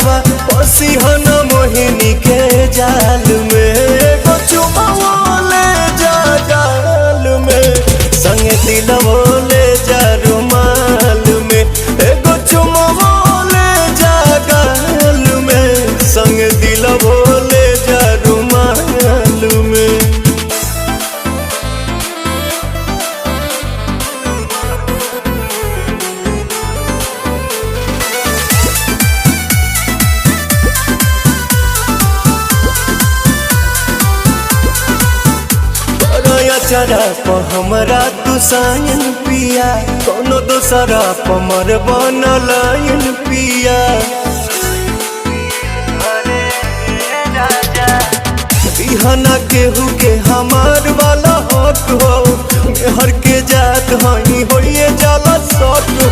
दिलवा पसी हन मोहिनी के जाल में एगो चुमाओ ले जा गाल में संगे दिलवा ले जा रुमाल में एगो चुमाओ ले जा गाल में संगे दिलवा ले जा रुमाल में। चरा प हमरा तू सायन पिया कोनो दोसरा प मर बनलायन पिया बिहना केहू के हमार वाला हक हो हर के जात हई होइए जाला शौक हो।